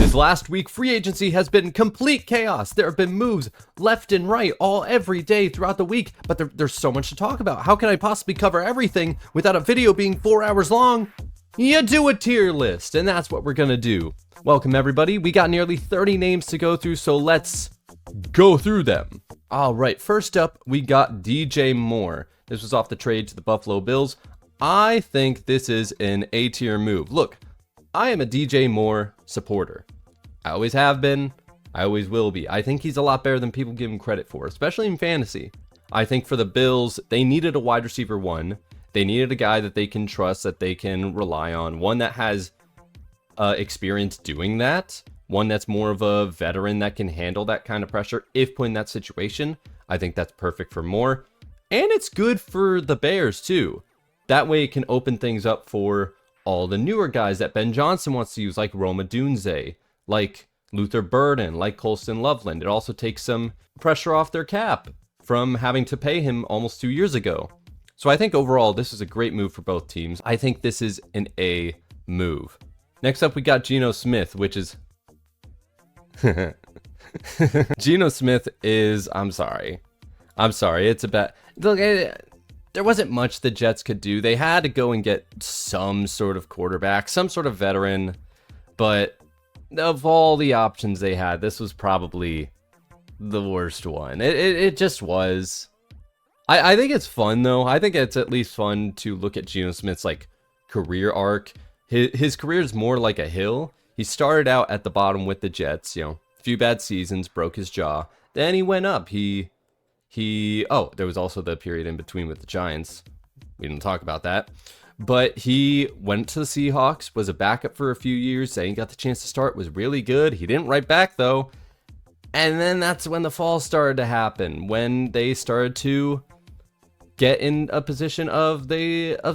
Since last week, free agency has been complete chaos. There have been moves left and right every day throughout the week, but there's so much to talk about. How can I possibly cover everything without a video being 4 hours long? You do a tier list, and that's what we're gonna do. Welcome everybody. We got nearly 30 names to go through, so let's go through them. All right, first up, we got DJ Moore. This was off the trade to the Buffalo Bills. I think this is an A-tier move. Look, I am a DJ Moore supporter. I always have been. I always will be. I think he's a lot better than people give him credit for, especially in fantasy. I think for the Bills, they needed a wide receiver one. They needed a guy that they can trust, that they can rely on, one that has experience doing that, one that's more of a veteran that can handle that kind of pressure if put in that situation. I think that's perfect for Moore. And it's good for the Bears too. That way it can open things up for all the newer guys that Ben Johnson wants to use, like Roma Dunze, like Luther Burden, like Colston Loveland. It also takes some pressure off their cap from having to pay him almost 2 years ago. So I think overall this is a great move for both teams. I think this is an A move. Next up we got Geno Smith, which is... Geno Smith is... I'm sorry, it's a bad... Look, there wasn't much the Jets could do. They had to go and get some sort of quarterback, some sort of veteran, but of all the options they had, this was probably the worst one. It just was. I think it's fun though. I think it's at least fun to look at Geno Smith's like career arc. His career is more like a hill. He started out at the bottom with the Jets, a few bad seasons, broke his jaw. Then he went up. There was also the period in between with the Giants. We didn't talk about that. But he went to the Seahawks, was a backup for a few years, then he got the chance to start, was really good. He didn't write back though. And then that's when the fall started to happen, when they started to get in a position of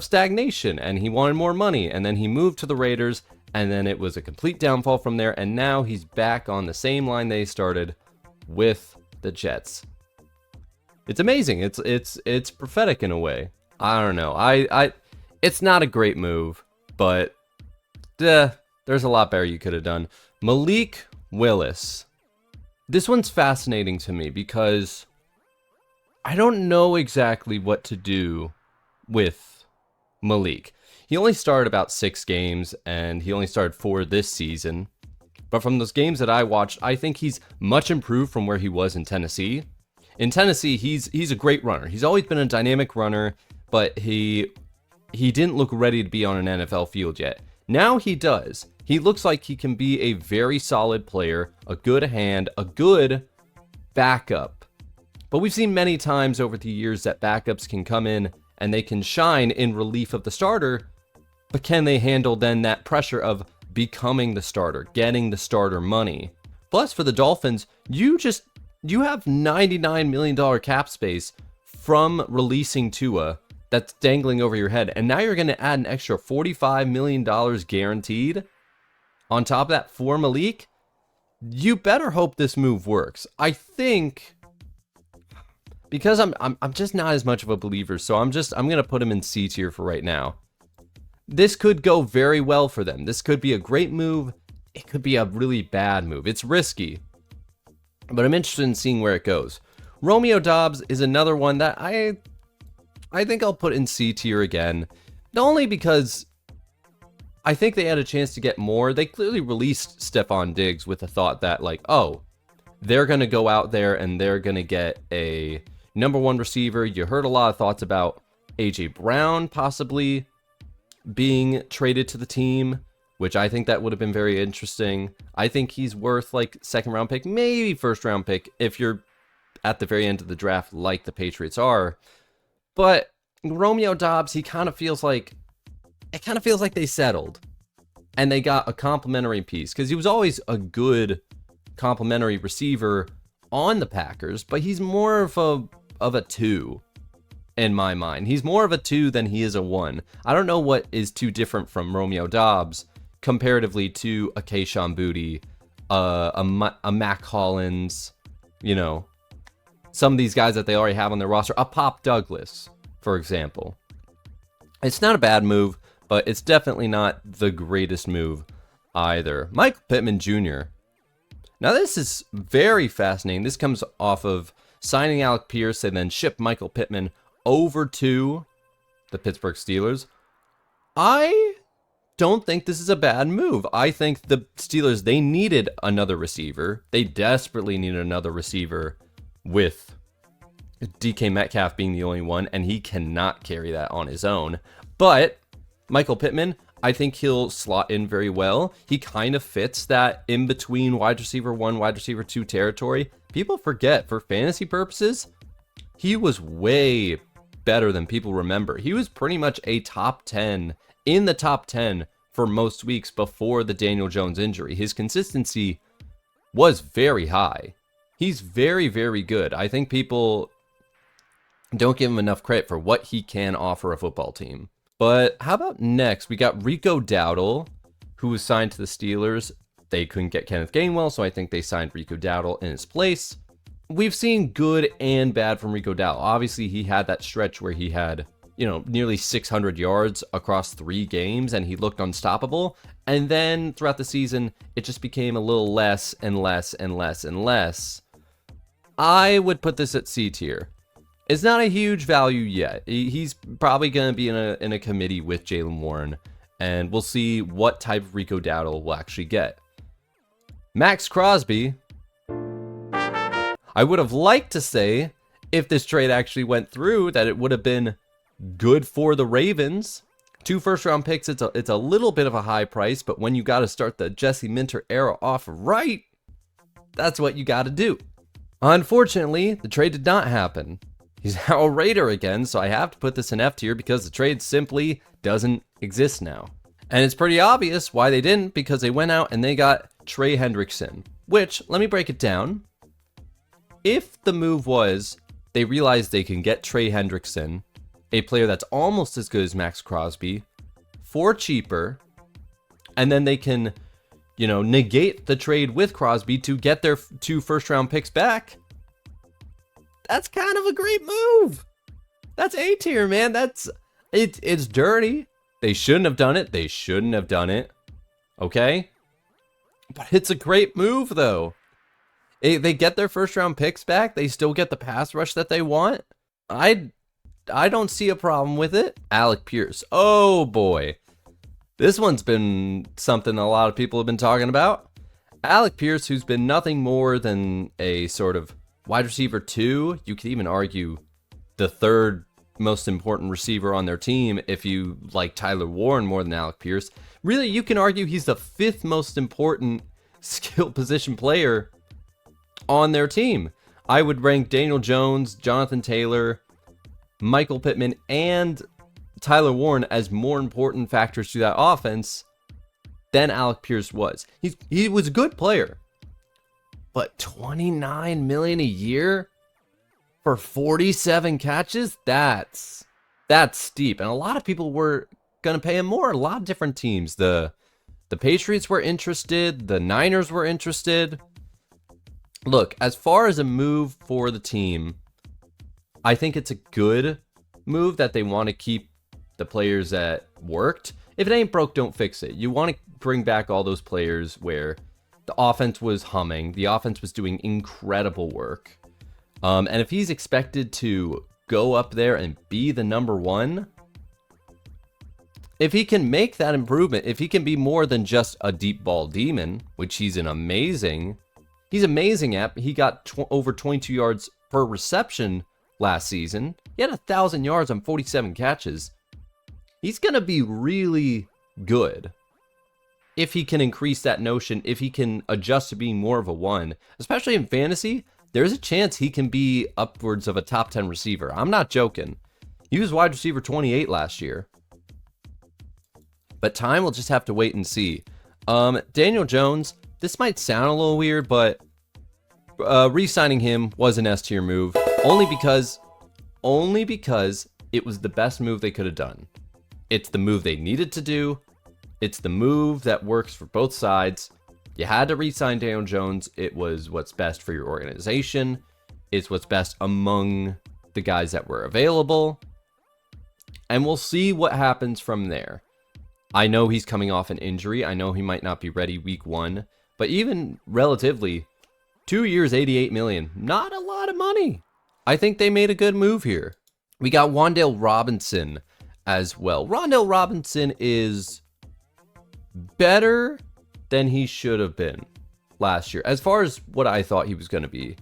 stagnation, and he wanted more money, and then he moved to the Raiders, and then it was a complete downfall from there, and now he's back on the same line they started with the Jets. It's amazing. It's prophetic in a way. I don't know. It's not a great move, but there's a lot better you could have done. Malik Willis. This one's fascinating to me because I don't know exactly what to do with Malik. He only started about 6 games, and he only started 4 this season. But from those games that I watched, I think he's much improved from where he was in Tennessee. In Tennessee, he's a great runner. He's always been a dynamic runner, but he didn't look ready to be on an NFL field yet. Now he does. He looks like he can be a very solid player, a good hand, a good backup. But we've seen many times over the years that backups can come in and they can shine in relief of the starter, but can they handle then that pressure of becoming the starter, getting the starter money? Plus, for the Dolphins, you have $99 million cap space from releasing Tua that's dangling over your head. And now you're going to add an extra $45 million guaranteed on top of that for Malik. You better hope this move works. I think, because I'm just not as much of a believer, so I'm going to put him in C tier for right now. This could go very well for them. This could be a great move. It could be a really bad move. It's risky, but I'm interested in seeing where it goes. Romeo Doubs is another one that I think I'll put in C tier again. Not only because I think they had a chance to get more. They clearly released Stephon Diggs with the thought that, like, oh, they're going to go out there and they're going to get a number 1 receiver. You heard a lot of thoughts about A.J. Brown possibly being traded to the team, which I think that would have been very interesting. I think he's worth like 2nd round pick, maybe 1st round pick if you're at the very end of the draft like the Patriots are. But Romeo Doubs, it kind of feels like they settled and they got a complimentary piece, because he was always a good complimentary receiver on the Packers, but he's more of a 2 in my mind. He's more of a 2 than he is a 1. I don't know what is too different from Romeo Doubs comparatively to a Kayshon Boutte, a Mac Hollins, some of these guys that they already have on their roster, a Pop Douglas, for example. It's not a bad move, but it's definitely not the greatest move. either. Michael Pittman Jr. Now this is very fascinating. This comes off of signing Alec Pierce and then ship Michael Pittman over to the Pittsburgh Steelers. I don't think this is a bad move. I think the Steelers, they needed another receiver. They desperately needed another receiver with DK Metcalf being the only one, and he cannot carry that on his own. But Michael Pittman, I think he'll slot in very well. He kind of fits that in between wide receiver 1, wide receiver 2 territory. People forget, for fantasy purposes, he was way better than people remember. He was pretty much a top 10, in the top 10 for most weeks before the Daniel Jones injury. His consistency was very high. He's very, very good. I think people don't give him enough credit for what he can offer a football team. But how about next? We got Rico Dowdle, who was signed to the Steelers. They couldn't get Kenneth Gainwell, so I think they signed Rico Dowdle in his place. We've seen good and bad from Rico Dowdle. Obviously, he had that stretch where he had, nearly 600 yards across 3 games, and he looked unstoppable. And then throughout the season, it just became a little less and less and less and less. I would put this at C tier. It's not a huge value yet. He's probably going to be in a committee with Jaylen Warren, and we'll see what type of Rico Dowdle we'll actually get. Max Crosby. I would have liked to say, if this trade actually went through, that it would have been good for the Ravens. 2 first-round picks, it's a little bit of a high price, but when you got to start the Jesse Minter era off right, that's what you got to do. Unfortunately, the trade did not happen. He's now a Raider again, so I have to put this in F tier because the trade simply doesn't exist now. And it's pretty obvious why they didn't, because they went out and they got Trey Hendrickson, which, let me break it down. If the move was they realized they can get Trey Hendrickson, a player that's almost as good as Max Crosby, for cheaper, and then they can, negate the trade with Crosby to get their 2 first-round picks back, that's kind of a great move. That's A tier, man. It's dirty. They shouldn't have done it. They shouldn't have done it. Okay? But it's a great move, though. They get their first-round picks back. They still get the pass rush that they want. I don't see a problem with it. Alec Pierce. Oh, boy. This one's been something a lot of people have been talking about. Alec Pierce, who's been nothing more than a sort of wide receiver 2. You could even argue the 3rd most important receiver on their team if you like Tyler Warren more than Alec Pierce. Really, you can argue he's the 5th most important skill position player on their team. I would rank Daniel Jones, Jonathan Taylor, Michael Pittman, and Tyler Warren as more important factors to that offense than Alec Pierce was. He was a good player. But $29 million a year for 47 catches? That's steep. And a lot of people were going to pay him more. A lot of different teams. The Patriots were interested. The Niners were interested. Look, as far as a move for the team, I think it's a good move that they want to keep the players that worked. If it ain't broke, don't fix it. You want to bring back all those players where the offense was humming. The offense was doing incredible work. And if he's expected to go up there and be the number 1, if he can make that improvement, if he can be more than just a deep ball demon, which he's amazing at. He got over 22 yards per reception last season. He had 1,000 yards on 47 catches. He's going to be really good. If he can increase that notion, if he can adjust to being more of a 1, especially in fantasy, there's a chance he can be upwards of a top 10 receiver. I'm not joking. He was wide receiver 28 last year. But time will just have to wait and see. Daniel Jones, this might sound a little weird, but re-signing him was an S tier move. Only because it was the best move they could have done. It's the move they needed to do. It's the move that works for both sides. You had to re-sign Daniel Jones. It was what's best for your organization. It's what's best among the guys that were available. And we'll see what happens from there. I know he's coming off an injury. I know he might not be ready week 1. But even relatively, 2 years, $88 million. Not a lot of money. I think they made a good move here. We got Wan'Dale Robinson as well. Wan'Dale Robinson is better than he should have been last year, as far as what I thought he was going to be.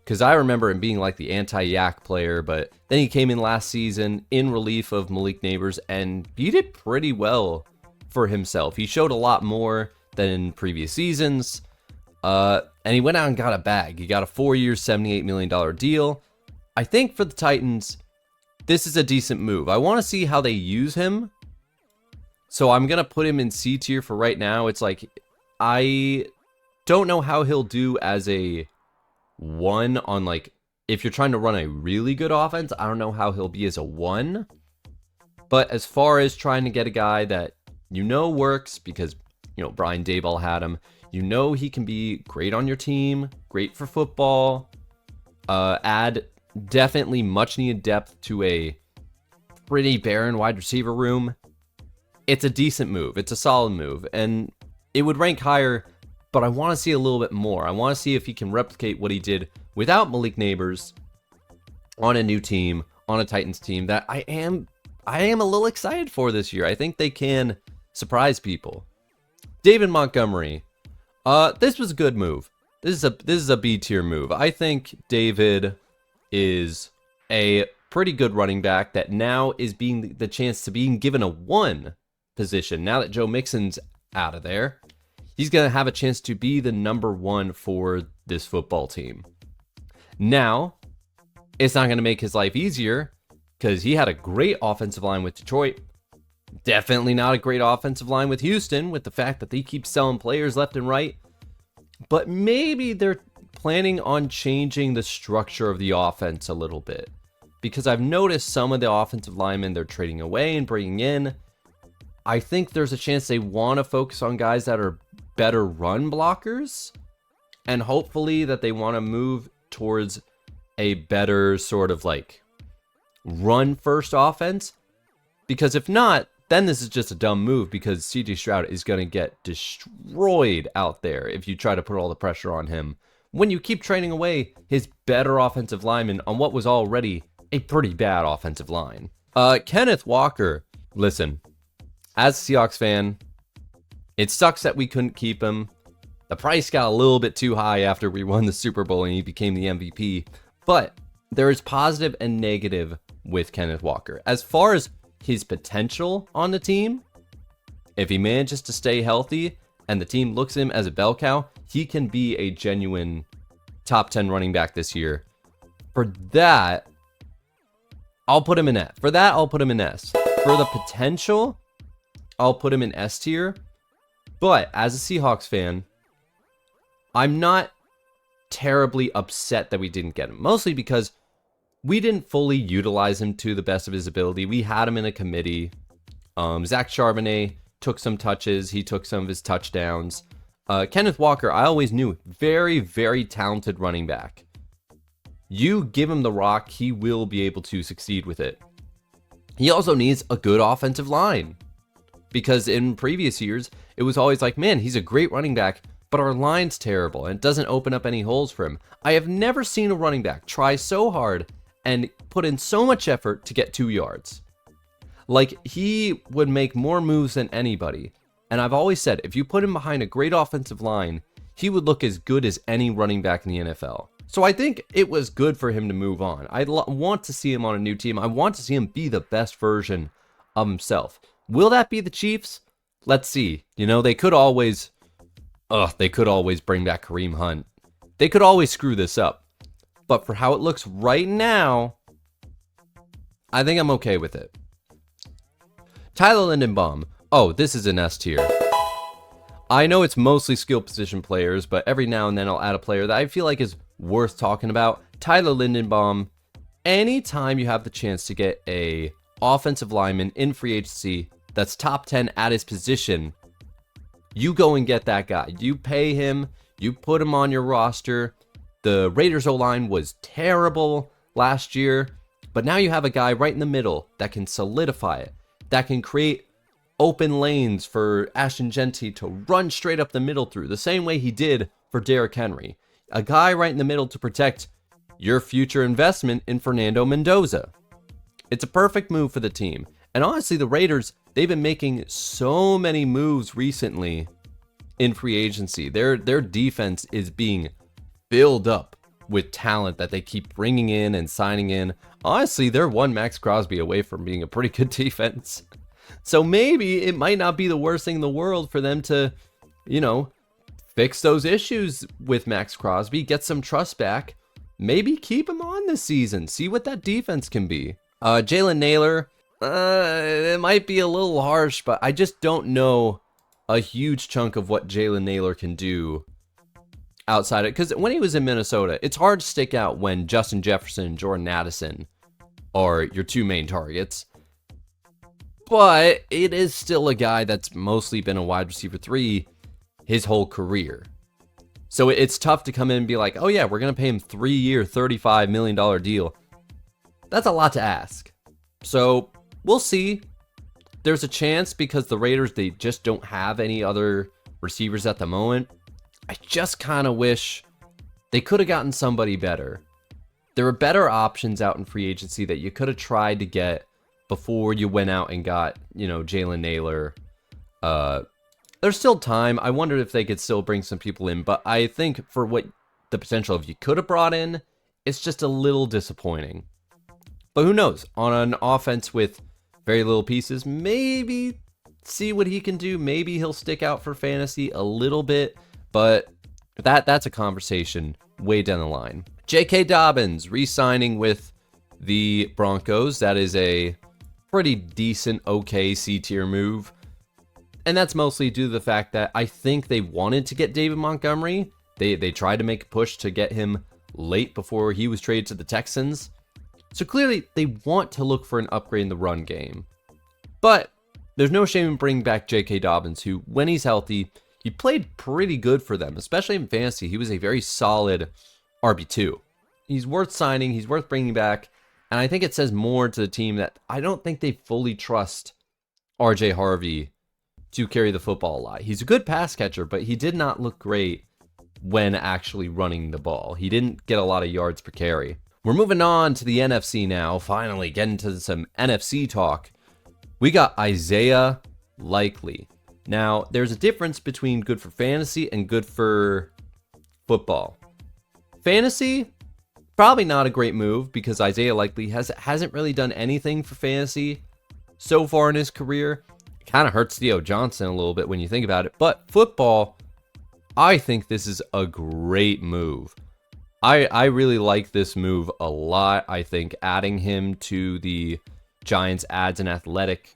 Because I remember him being like the anti-Yak player, but then he came in last season in relief of Malik Neighbors, and he did pretty well for himself. He showed a lot more than in previous seasons, and he went out and got a bag. He got a 4-year, $78 million deal. I think for the Titans, this is a decent move. I want to see how they use him, so I'm going to put him in C tier for right now. It's like, I don't know how he'll do as a 1 on, like, if you're trying to run a really good offense. I don't know how he'll be as a 1. But as far as trying to get a guy that you know works, because, you know, Brian Daboll had him, you know he can be great on your team, great for football, add definitely much needed depth to a pretty barren wide receiver room. It's a decent move. It's a solid move, and it would rank higher, but I want to see a little bit more. I want to see if he can replicate what he did without Malik Neighbors on a new team, on a Titans team that I am a little excited for this year. I think they can surprise people. David Montgomery. This was a good move. This is a B tier move. I think David is a pretty good running back that now is being the chance to being given a 1 position. Now that Joe Mixon's out of there, he's going to have a chance to be the number 1 for this football team. Now, it's not going to make his life easier because he had a great offensive line with Detroit. Definitely not a great offensive line with Houston, with the fact that they keep selling players left and right. But maybe they're planning on changing the structure of the offense a little bit, because I've noticed some of the offensive linemen they're trading away and bringing in. I think there's a chance they want to focus on guys that are better run blockers, and hopefully that they want to move towards a better sort of like run first offense, because if not, then this is just a dumb move, because CJ Stroud is going to get destroyed out there if you try to put all the pressure on him when you keep trading away his better offensive lineman on what was already a pretty bad offensive line. Kenneth Walker, listen, as a Seahawks fan, it sucks that we couldn't keep him. The price got a little bit too high after we won the Super Bowl and he became the MVP, but there is positive and negative with Kenneth Walker. As far as his potential on the team, if he manages to stay healthy and the team looks at him as a bell cow, he can be a genuine top 10 running back this year. For that, I'll put him in S. For that, I'll put him in S. For the potential, I'll put him in S tier. But as a Seahawks fan, I'm not terribly upset that we didn't get him. Mostly because we didn't fully utilize him to the best of his ability. We had him in a committee. Zach Charbonnet took some touches. He took some of his touchdowns. Kenneth Walker, I always knew, very, very talented running back. You give him the rock, he will be able to succeed with it. He also needs a good offensive line, because in previous years, it was always like, man, he's a great running back, but our line's terrible and it doesn't open up any holes for him. I have never seen a running back try so hard and put in so much effort to get 2 yards. Like, he would make more moves than anybody. And I've always said, if you put him behind a great offensive line, he would look as good as any running back in the NFL. So I think it was good for him to move on. I want to see him on a new team. I want to see him be the best version of himself. Will that be the Chiefs? Let's see. You know, they could always bring back Kareem Hunt. They could always screw this up. But for how it looks right now, I think I'm okay with it. Tyler Lindenbaum. Oh, this is an S tier. I know it's mostly skill position players, but every now and then I'll add a player that I feel like is worth talking about. Tyler Lindenbaum. Anytime you have the chance to get a offensive lineman in free agency that's top 10 at his position, you go and get that guy. You pay him. You put him on your roster. The Raiders O-line was terrible last year, but now you have a guy right in the middle that can solidify it, that can create open lanes for Ashton Genty to run straight up the middle through, the same way he did for Derrick Henry. A guy right in the middle to protect your future investment in Fernando Mendoza. It's a perfect move for the team. And honestly, the Raiders, they've been making so many moves recently in free agency. Their defense is being filled up with talent that they keep bringing in and signing in. Honestly, they're one Max Crosby away from being a pretty good defense. So maybe it might not be the worst thing in the world for them to, fix those issues with Max Crosby, get some trust back, maybe keep him on this season, see what that defense can be. Jalen Naylor, it might be a little harsh, but I just don't know a huge chunk of what Jalen Naylor can do outside it. Because when he was in Minnesota, it's hard to stick out when Justin Jefferson and Jordan Addison are your two main targets. But it is still a guy that's mostly been a wide receiver 3 his whole career. So it's tough to come in and be like, oh yeah, we're going to pay him 3-year, $35 million deal. That's a lot to ask. So we'll see. There's a chance because the Raiders, they just don't have any other receivers at the moment. I just kind of wish they could have gotten somebody better. There were better options out in free agency that you could have tried to get before you went out and got, Jalen Naylor. There's still time. I wondered if they could still bring some people in, but I think for what the potential of you could have brought in, it's just a little disappointing. But who knows? On an offense with very little pieces, maybe see what he can do. Maybe he'll stick out for fantasy a little bit, but that's a conversation way down the line. J.K. Dobbins re-signing with the Broncos. That is a pretty decent, okay C-tier move. And that's mostly due to the fact that I think they wanted to get David Montgomery. They tried to make a push to get him late before he was traded to the Texans. So clearly they want to look for an upgrade in the run game. But there's no shame in bringing back J.K. Dobbins, who, when he's healthy, he played pretty good for them, especially in fantasy. He was a very solid RB2. He's worth signing. He's worth bringing back. And I think it says more to the team that I don't think they fully trust RJ Harvey to carry the football a lot. He's a good pass catcher, but he did not look great when actually running the ball. He didn't get a lot of yards per carry. We're moving on to the NFC now. Finally, getting to some NFC talk. We got Isaiah Likely. Now, there's a difference between good for fantasy and good for football. Fantasy, probably not a great move because Isaiah Likely hasn't really done anything for fantasy so far in his career. It kind of hurts Theo Johnson a little bit when you think about it. But football, I think this is a great move. I really like this move a lot. I think adding him to the Giants adds an athletic,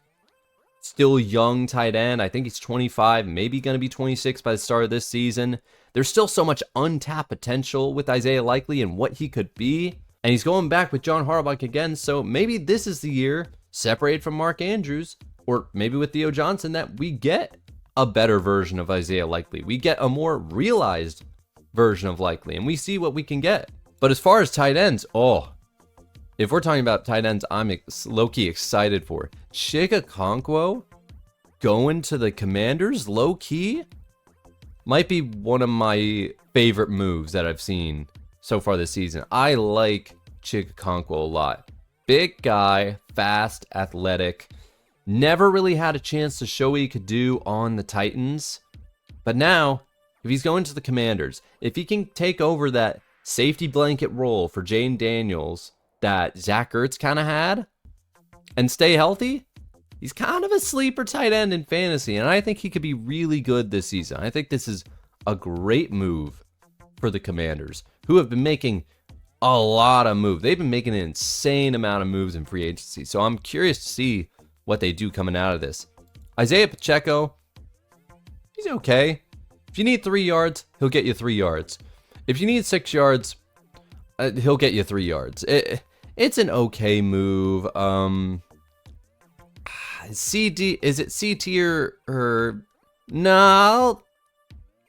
still young tight end. I think he's 25, maybe going to be 26 by the start of this season. There's still so much untapped potential with Isaiah Likely and what he could be. And he's going back with John Harbaugh again, so maybe this is the year, separated from Mark Andrews, or maybe with Theo Johnson, that we get a better version of Isaiah Likely. We get a more realized version of Likely, and we see what we can get. But as far as tight ends, if we're talking about tight ends, I'm low-key excited for Chig Okonkwo going to the Commanders, low-key, might be one of my favorite moves that I've seen so far this season. I like Chig Okonkwo a lot. Big guy, fast, athletic, never really had a chance to show what he could do on the Titans, but now, if he's going to the Commanders, if he can take over that safety blanket role for Jane Daniels that Zach Ertz kind of had and stay healthy, he's kind of a sleeper tight end in fantasy, and I think he could be really good this season. I think this is a great move for the Commanders, who have been making a lot of moves. They've been making an insane amount of moves in free agency, so I'm curious to see what they do coming out of this. Isaiah Pacheco, he's okay. If you need 3 yards, he'll get you 3 yards. If you need 6 yards, he'll get you 3 yards. It's an okay move. CD, is it C tier or no?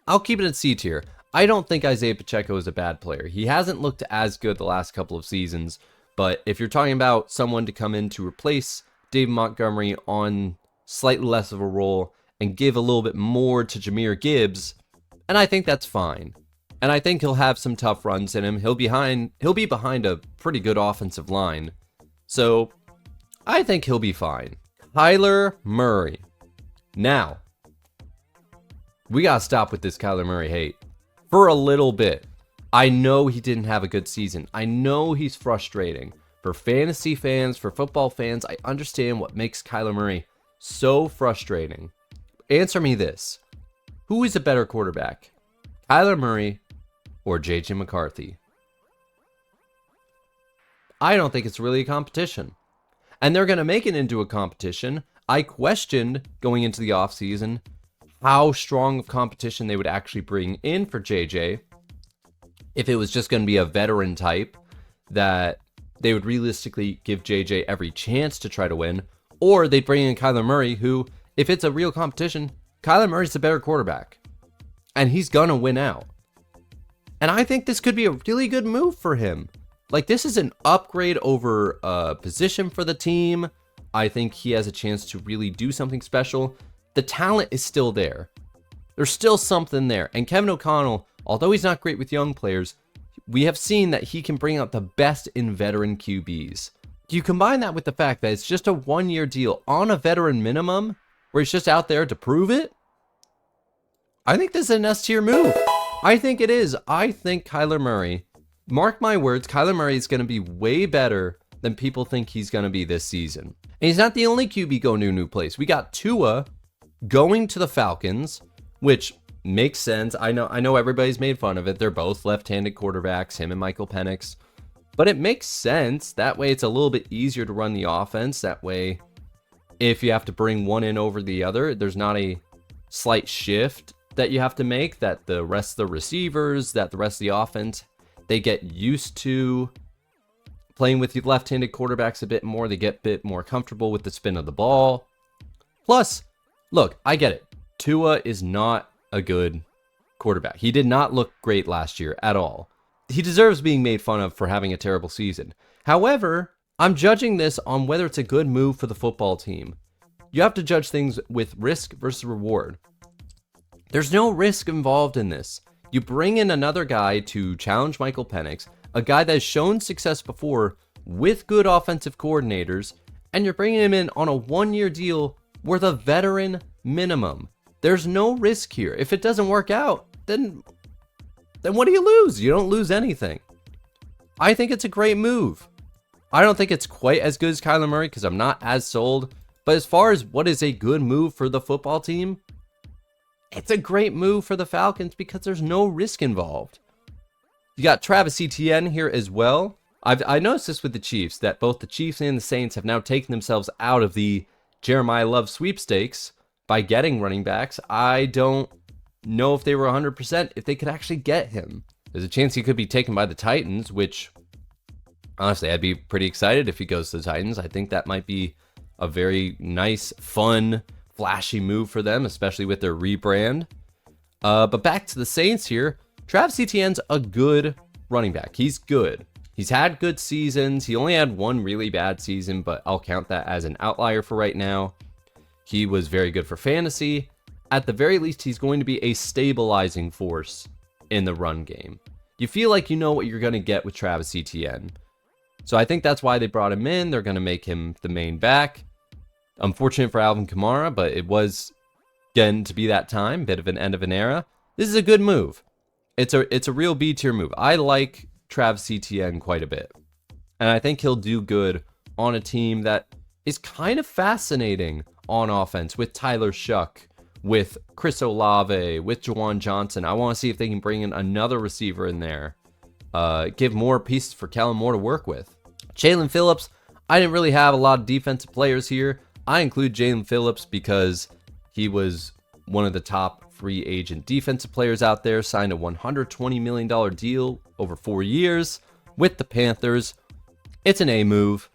I'll keep it at C tier. I don't think Isaiah Pacheco is a bad player. He hasn't looked as good the last couple of seasons, but if you're talking about someone to come in to replace David Montgomery on slightly less of a role and give a little bit more to Jahmyr Gibbs, and I think that's fine. And I think he'll have some tough runs in him. He'll be behind a pretty good offensive line. So I think he'll be fine. Kyler Murray. Now, we got to stop with this Kyler Murray hate for a little bit. I know he didn't have a good season. I know he's frustrating. For fantasy fans, for football fans, I understand what makes Kyler Murray so frustrating. Answer me this. Who is a better quarterback? Kyler Murray or J.J. McCarthy? I don't think it's really a competition. And they're going to make it into a competition. I questioned going into the offseason how strong of competition they would actually bring in for JJ. If it was just going to be a veteran type that they would realistically give JJ every chance to try to win, or they'd bring in Kyler Murray, who, if it's a real competition, Kyler Murray's the better quarterback. And he's going to win out. And I think this could be a really good move for him. Like, this is an upgrade over a position for the team. I think he has a chance to really do something special. The talent is still there. There's still something there. And Kevin O'Connell, although he's not great with young players, we have seen that he can bring out the best in veteran QBs. You combine that with the fact that it's just a one-year deal on a veteran minimum, where he's just out there to prove it. I think this is an S-tier move. I think it is. I think Kyler Murray, mark my words, Kyler Murray is going to be way better than people think he's going to be this season. And he's not the only QB going to a new place. We got Tua going to the Falcons, which makes sense. I know everybody's made fun of it. They're both left-handed quarterbacks, him and Michael Penix. But it makes sense. That way it's a little bit easier to run the offense. That way, if you have to bring one in over the other, there's not a slight shift that you have to make, that the rest of the receivers, that the rest of the offense, they get used to playing with the left-handed quarterbacks a bit more. They get a bit more comfortable with the spin of the ball. Plus, look, I get it. Tua is not a good quarterback. He did not look great last year at all. He deserves being made fun of for having a terrible season. However, I'm judging this on whether it's a good move for the football team. You have to judge things with risk versus reward. There's no risk involved in this. You bring in another guy to challenge Michael Penix, a guy that has shown success before with good offensive coordinators, and you're bringing him in on a one-year deal worth a veteran minimum. There's no risk here. If it doesn't work out, then what do you lose? You don't lose anything. I think it's a great move. I don't think it's quite as good as Kyler Murray because I'm not as sold. But as far as what is a good move for the football team, it's a great move for the Falcons because there's no risk involved. You got Travis Etienne here as well. I noticed this with the Chiefs, that both the Chiefs and the Saints have now taken themselves out of the Jeremiah Love sweepstakes by getting running backs. I don't know if they were 100% if they could actually get him. There's a chance he could be taken by the Titans, which honestly, I'd be pretty excited if he goes to the Titans. I think that might be a very nice, fun, flashy move for them, especially with their rebrand. But back to the Saints here. Travis Etienne's a good running back. He's good. He's had good seasons. He only had one really bad season, but I'll count that as an outlier for right now. He was very good for fantasy. At the very least, he's going to be a stabilizing force in the run game. You feel like you know what you're going to get with Travis Etienne. So I think that's why they brought him in. They're going to make him the main back. Unfortunate for Alvin Kamara, but it was getting to be that time. Bit of an end of an era. This is a good move. It's a real B-tier move. I like Travis Etienne quite a bit. And I think he'll do good on a team that is kind of fascinating on offense with Tyler Shuck, with Chris Olave, with Juwan Johnson. I want to see if they can bring in another receiver in there. Give more pieces for Kellen Moore to work with. Jalen Phillips, I didn't really have a lot of defensive players here. I include Jalen Phillips because he was one of the top free agent defensive players out there, signed a $120 million deal over 4 years with the Panthers. It's an A move.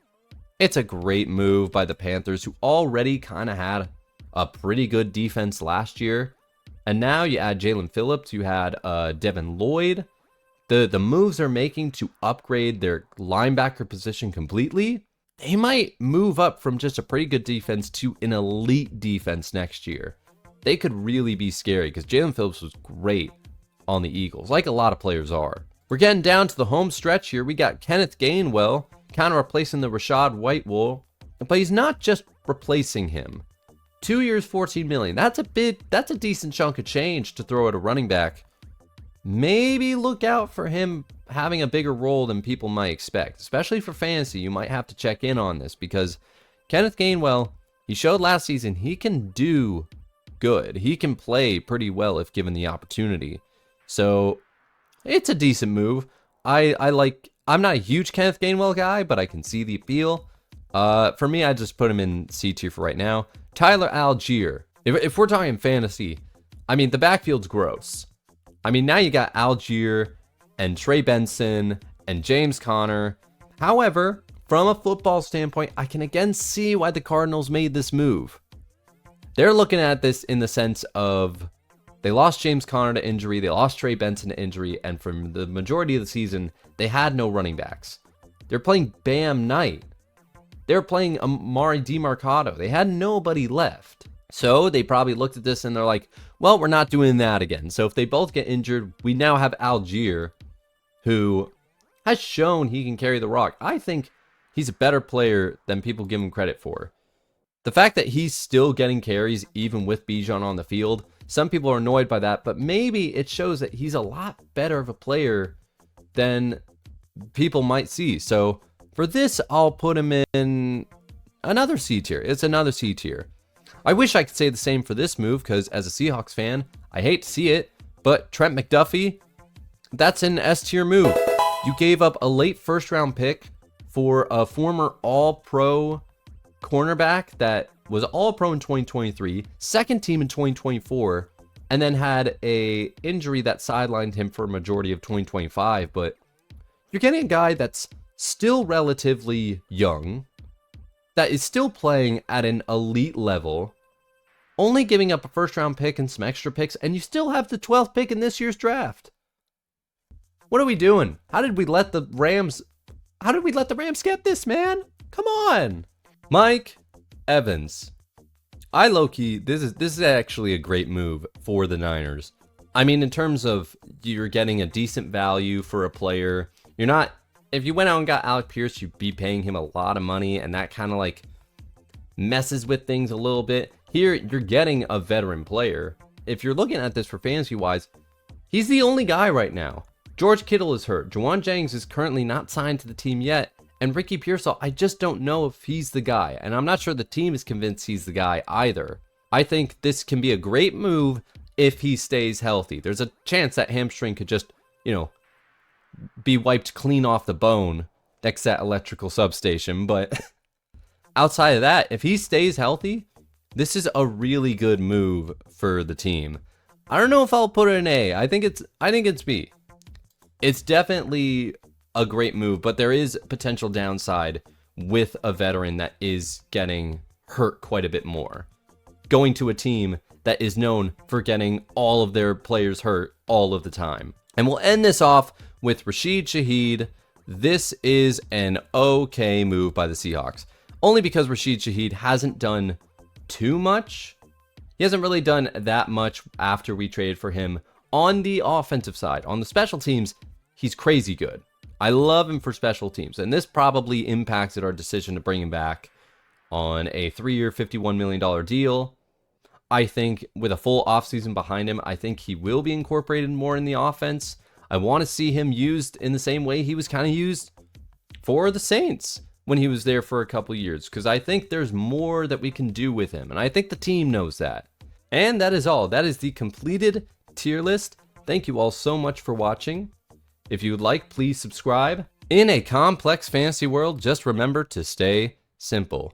It's a great move by the Panthers, who already kind of had a pretty good defense last year. And now you add Jalen Phillips, you had Devin Lloyd. The moves they're making to upgrade their linebacker position completely, they might move up from just a pretty good defense to an elite defense next year. They could really be scary because Jalen Phillips was great on the Eagles, like a lot of players are. We're getting down to the home stretch here. We got Kenneth Gainwell kind of replacing the Rashad Whitewool, but he's not just replacing him. 2 years, $14 million. That's a decent chunk of change to throw at a running back. Maybe look out for him having a bigger role than people might expect, especially for fantasy. You might have to check in on this because Kenneth Gainwell, he showed last season he can do good. He can play pretty well if given the opportunity. So it's a decent move. I'm not a huge Kenneth Gainwell guy, but I can see the appeal. For me, I just put him in C tier for right now. Tyler Algier. If we're talking fantasy, I mean, the backfield's gross. I mean, now you got Algier and Trey Benson and James Conner. However, from a football standpoint, I can again see why the Cardinals made this move. They're looking at this in the sense of they lost James Conner to injury, they lost Trey Benson to injury, and for the majority of the season, they had no running backs. They're playing Bam Knight. They're playing Amari DeMarcado. They had nobody left. So they probably looked at this and they're like, well, we're not doing that again. So if they both get injured, we now have Algier, who has shown he can carry the rock. I think he's a better player than people give him credit for. The fact that he's still getting carries even with Bijan on the field, some people are annoyed by that, but maybe it shows that he's a lot better of a player than people might see. So for this, I'll put him in another C tier. It's another C tier. I wish I could say the same for this move because as a Seahawks fan, I hate to see it, but Trent McDuffie, that's an S tier move. You gave up a late first round pick for a former All-Pro cornerback that was All-Pro in 2023, second team in 2024, and then had a injury that sidelined him for a majority of 2025. But you're getting a guy that's still relatively young, that is still playing at an elite level, only giving up a first round pick and some extra picks, and you still have the 12th pick in this year's draft. What are we doing? How did we let the Rams get this, man? Come on. Mike Evans. I low-key, this is actually a great move for the Niners. I mean, in terms of you're getting a decent value for a player. You're not, if you went out and got Alec Pierce, you'd be paying him a lot of money, and that kind of like messes with things a little bit. Here, you're getting a veteran player. If you're looking at this for fantasy-wise, he's the only guy right now. George Kittle is hurt. Juwan Jennings is currently not signed to the team yet. And Ricky Pearsall, I just don't know if he's the guy. And I'm not sure the team is convinced he's the guy either. I think this can be a great move if he stays healthy. There's a chance that hamstring could just, be wiped clean off the bone next to that electrical substation. But outside of that, if he stays healthy, this is a really good move for the team. I don't know if I'll put it in A. I think it's B. It's definitely a great move, but there is potential downside with a veteran that is getting hurt quite a bit more. Going to a team that is known for getting all of their players hurt all of the time. And we'll end this off with Rashid Shaheed. This is an okay move by the Seahawks. Only because Rashid Shaheed hasn't done too much. He hasn't really done that much after we traded for him on the offensive side. On the special teams, he's crazy good. I love him for special teams, and this probably impacted our decision to bring him back on a 3-year, $51 million deal. I think with a full offseason behind him, I think he will be incorporated more in the offense. I want to see him used in the same way he was kind of used for the Saints when he was there for a couple years, because I think there's more that we can do with him, and I think the team knows that. And that is all. That is the completed tier list. Thank you all so much for watching. If you would like, please subscribe. In a complex fantasy world, just remember to stay simple.